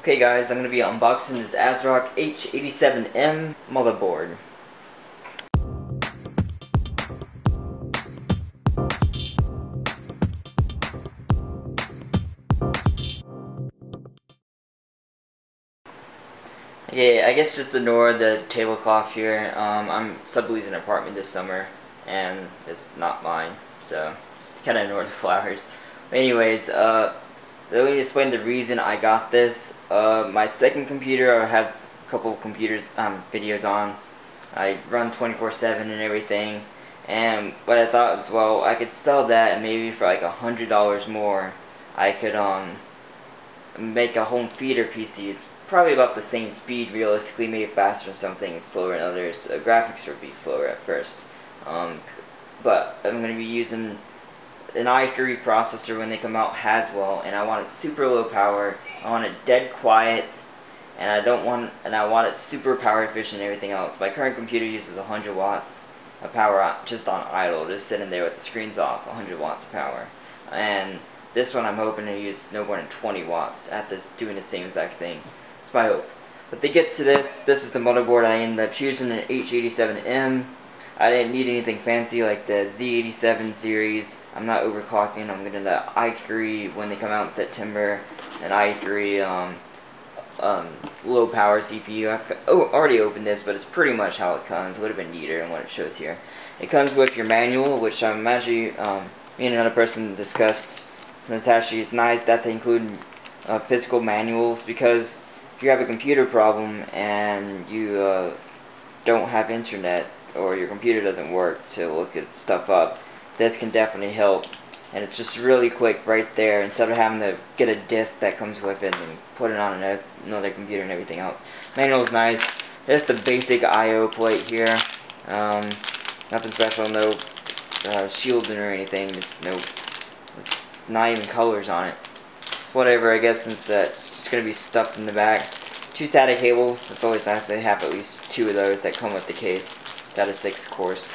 Okay guys, I'm going to be unboxing this ASrock H87 motherboard. Okay, I guess just ignore the tablecloth here. I'm subleasing an apartment this summer and it's not mine, so just kind of ignore the flowers. But anyways, let me explain the reason I got this. My second computer, I have a couple of computers videos on. I run 24/7 and everything, and what I thought was, well, I could sell that and maybe for like $100 more I could make a home theater PC. It's probably about the same speed realistically, maybe faster in some things, slower in others. Graphics would be slower at first, but I'm going to be using an i3 processor when they come out Haswell, and I want it super low power. I want it dead quiet, and I want it super power efficient and everything else. My current computer uses 100 watts of power just on idle, just sitting there with the screens off, 100 watts of power. And this one I'm hoping to use no more than 20 watts at this, doing the same exact thing. It's my hope. But to get to this is the motherboard. I ended up choosing an H87M. I didn't need anything fancy like the Z87 series. I'm not overclocking. I'm getting the i3 when they come out in September, an i3 low power CPU. I've already opened this, but it's pretty much how it comes. It would have been neater than what it shows here. It comes with your manual, which I'm actually, me and another person discussed. And it's nice that they include physical manuals, because if you have a computer problem and you don't have internet, or your computer doesn't work to look at stuff up, this can definitely help. And it's just really quick right there, instead of having to get a disc that comes with it and put it on another computer and everything else. Manual is nice. Just the basic I/O plate here. Nothing special, no shielding or anything. Just not even colors on it. Whatever, I guess, since it's just going to be stuffed in the back. 2 SATA cables. It's always nice to have at least 2 of those that come with the case. SATA 6, of course.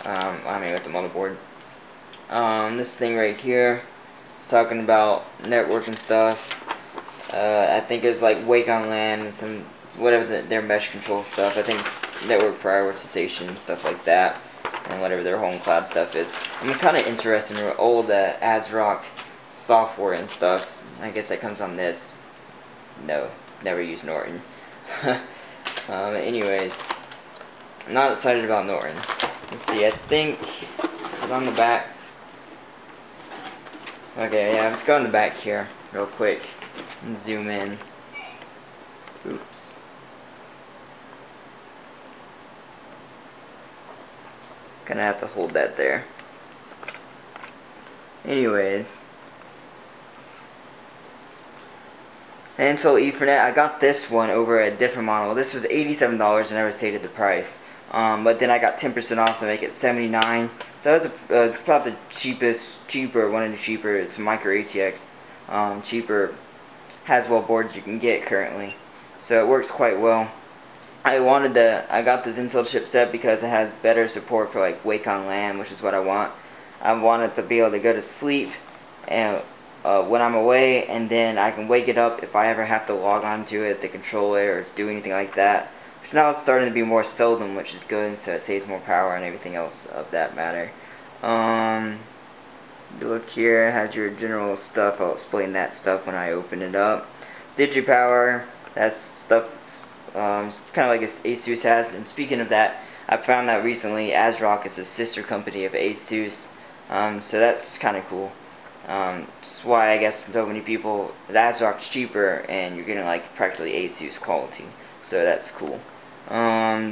I mean, with the motherboard. This thing right here is talking about networking stuff. I think it's like Wake on LAN and some whatever their mesh control stuff. I think it's network prioritization and stuff like that, and whatever their home cloud stuff is. I'm kind of interested in all the ASrock software and stuff. I guess that comes on this. No, never used Norton. Anyways, I'm not excited about Norton. Let's see, I think it's on the back. Okay, yeah, let's go in the back here real quick and zoom in. Oops. Gonna have to hold that there. Anyways, Intel Ethernet. I got this one over a different model. This was $87. I never stated the price. But then I got 10% off to make it $79. So that was about the cheaper, one of the cheaper. It's micro ATX, cheaper Haswell boards you can get currently. So it works quite well. I got this Intel chipset because it has better support for like Wake on LAN, which is what I want. I wanted to be able to go to sleep and when I'm away, and then I can wake it up if I ever have to log on to it, the controller, or do anything like that. Which now it's starting to be more seldom, which is good, so it saves more power and everything else of that matter. Look here, it has your general stuff. I'll explain that stuff when I open it up. DigiPower, that's stuff kind of like ASUS has. And speaking of that, I found out recently ASrock is a sister company of ASUS, so that's kind of cool. That's why I guess so many people, the ASrock's cheaper and you're getting like practically ASUS quality, so that's cool.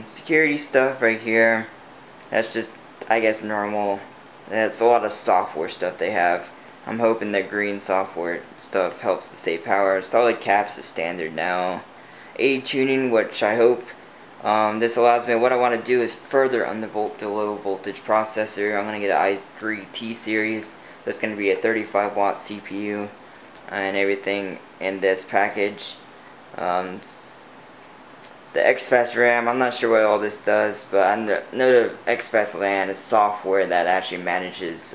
Security stuff right here, that's just, I guess, normal. That's a lot of software stuff they have. I'm hoping that green software stuff helps to save power. Solid caps is standard now. Aid tuning, which I hope this allows me. What I want to do is further undervolt the low voltage processor. I'm going to get an i3 series. That's going to be a 35 watt CPU and everything in this package. The XFast RAM, I'm not sure what all this does, but I know the XFast LAN is software that actually manages,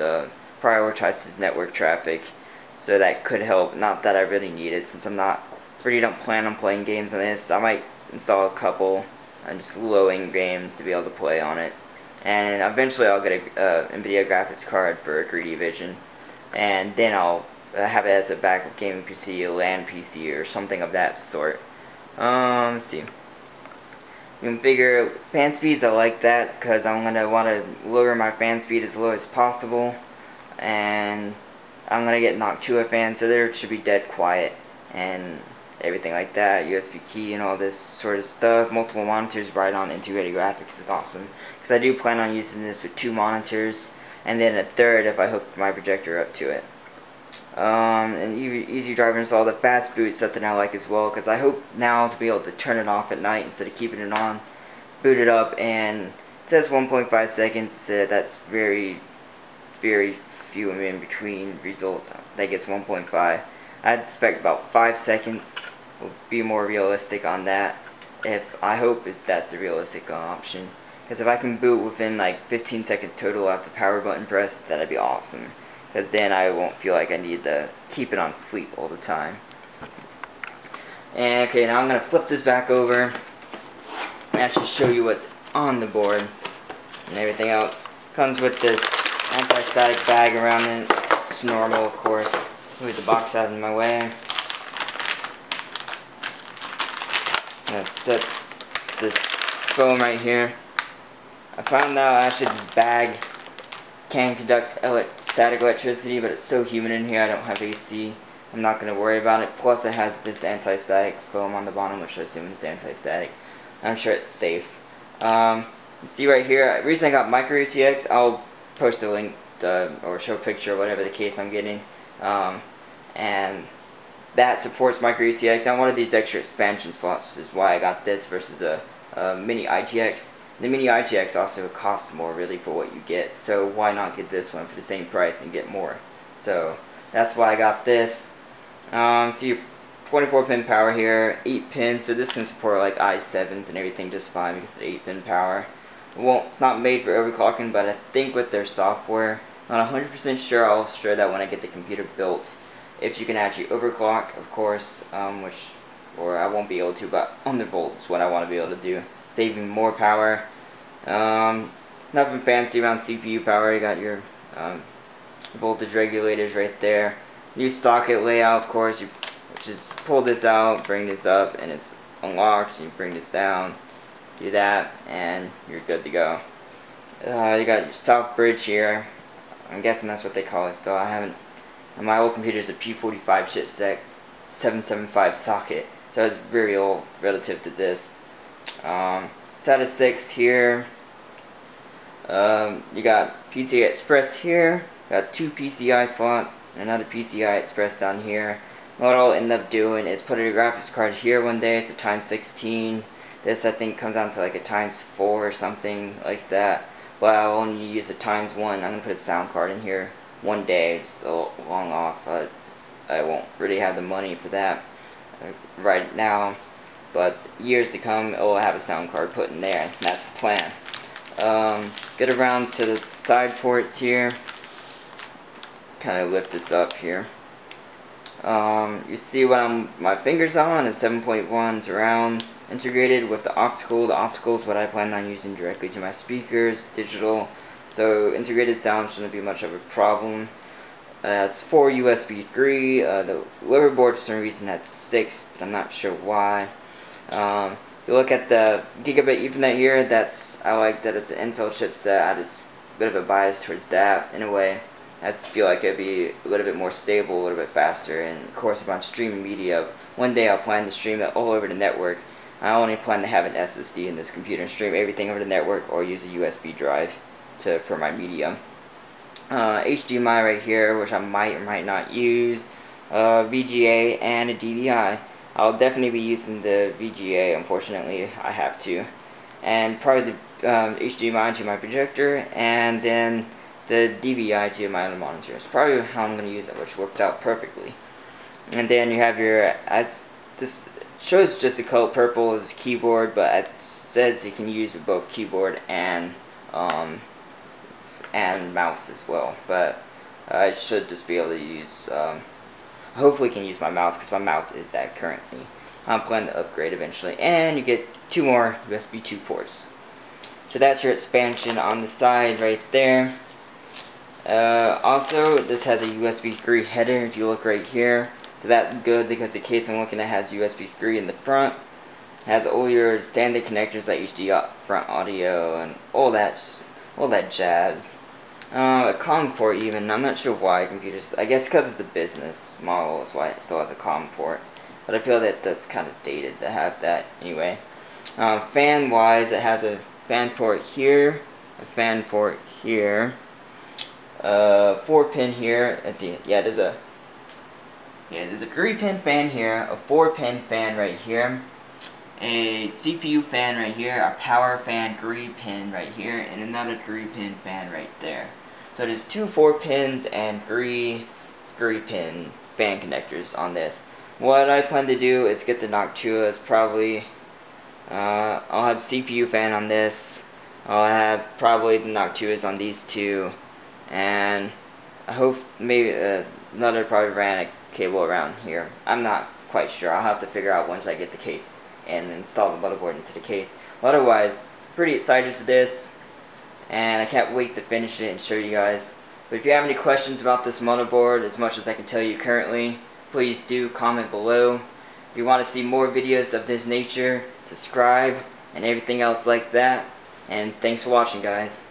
prioritizes network traffic, so that could help. Not that I really need it, since I'm not really don't plan on playing games on this. I might install a couple just low-end games to be able to play on it. And eventually I'll get a NVIDIA graphics card for a 3D Vision. And then I'll have it as a backup gaming PC, a LAN PC, or something of that sort. Let's see. Configure fan speeds. I like that because I'm gonna want to lower my fan speed as low as possible, and I'm gonna get Noctua fan, so there should be dead quiet and everything like that. USB key and all this sort of stuff. Multiple monitors right on integrated graphics is awesome because I do plan on using this with 2 monitors and then a third if I hook my projector up to it. And easy driver install. The fast boot, something I like as well, because I hope now to be able to turn it off at night instead of keeping it on. Boot it up, and it says 1.5 seconds. That's very few and in between results. I think it's 1.5. I'd expect about 5 seconds will be more realistic on that. I hope that's the realistic option, because if I can boot within like 15 seconds total after the power button pressed, that'd be awesome. Because then I won't feel like I need to keep it on sleep all the time. And okay, now I'm going to flip this back over and actually show you what's on the board and everything else. Comes with this anti-static bag around it. It's normal, of course. Move the box out of my way. I'm going to set this foam right here. I found out actually this bag can conduct static electricity, but it's so humid in here I don't have AC. I'm not going to worry about it. Plus it has this anti-static foam on the bottom, which I assume is anti-static. I'm sure it's safe. You see right here, the reason I got micro UTX, I'll post a link or show a picture or whatever the case I'm getting. And that supports micro UTX. And one of these extra expansion slots is why I got this versus the mini ITX. The mini ITX also costs more really for what you get, so why not get this one for the same price and get more? So that's why I got this. See your 24-pin power here, 8 pins, so this can support like i7s and everything just fine because of the 8-pin power. It's not made for overclocking, but I think with their software, I'm not 100% sure. I'll show that when I get the computer built. If you can actually overclock, of course, or I won't be able to, but undervolt is what I want to be able to do. Saving more power. Nothing fancy around CPU power. You got your voltage regulators right there. New socket layout, of course. You just pull this out, bring this up, and it's unlocked. You bring this down, do that, and you're good to go. You got your south bridge here. I'm guessing that's what they call it still. I haven't. My old computer is a P45 chipset, 775 socket, so it's very old relative to this. SATA 6 here. You got PCI Express here. Got 2 PCI slots and another PCI Express down here. What I'll end up doing is put a graphics card here one day. It's a times 16. This I think comes down to like a times 4 or something like that. But I'll only use a times 1. I'm gonna put a sound card in here one day. It's so long off. I won't really have the money for that right now. But years to come, it'll have a sound card put in there. That's the plan. Get around to the side ports here. Kind of lift this up here. You see what my fingers on is 7.1 surround integrated with the optical. The optical is what I plan on using directly to my speakers, digital. So integrated sound shouldn't be much of a problem. It's 4 USB 3. The Motherboard for some reason had 6, but I'm not sure why. You look at the gigabit Ethernet here. I like that it's an Intel chipset. I just a bit of a bias towards that in a way. I feel like it'd be a little bit more stable, a little bit faster. And of course, if I'm streaming media, one day I'll plan to stream it all over the network. I only plan to have an SSD in this computer and stream everything over the network, or use a USB drive for my media. HDMI right here, which I might or might not use. VGA and a DVI. I'll definitely be using the VGA. Unfortunately, I have to. And probably the HDMI to my projector, and then the DVI to my other monitor. It's probably how I'm going to use it, which worked out perfectly. And then you have your, this shows just the color purple as keyboard, but it says you can use with both keyboard and mouse as well. But I should just be able to use hopefully can use my mouse, because my mouse is that currently. I'm planning to upgrade eventually. And you get 2 more USB 2 ports. So that's your expansion on the side right there. Also, this has a USB 3 header if you look right here. So that's good because the case I'm looking at has USB 3 in the front. It has all your standard connectors like HD front audio and all that jazz. A COM port even. I'm not sure why computers. I guess because it's a business model is why it still has a COM port. But I feel that that's kind of dated to have that anyway. Fan wise, it has a fan port here, a fan port here, 4-pin here. Let's see. Yeah, there's a 3-pin fan here, a 4-pin fan right here, a CPU fan right here, a power fan 3-pin right here, and another 3-pin fan right there. So there's 2 4-pins and 3 3-pin fan connectors on this. What I plan to do is get the Noctuas probably. I'll have CPU fan on this. I'll have probably the Noctuas on these 2, and I hope maybe another probably ran a cable around here. I'm not quite sure. I'll have to figure out once I get the case and install the motherboard into the case. Otherwise, pretty excited for this, and I can't wait to finish it and show you guys. But if you have any questions about this motherboard, as much as I can tell you currently, please do comment below. If you want to see more videos of this nature, subscribe and everything else like that. And thanks for watching, guys.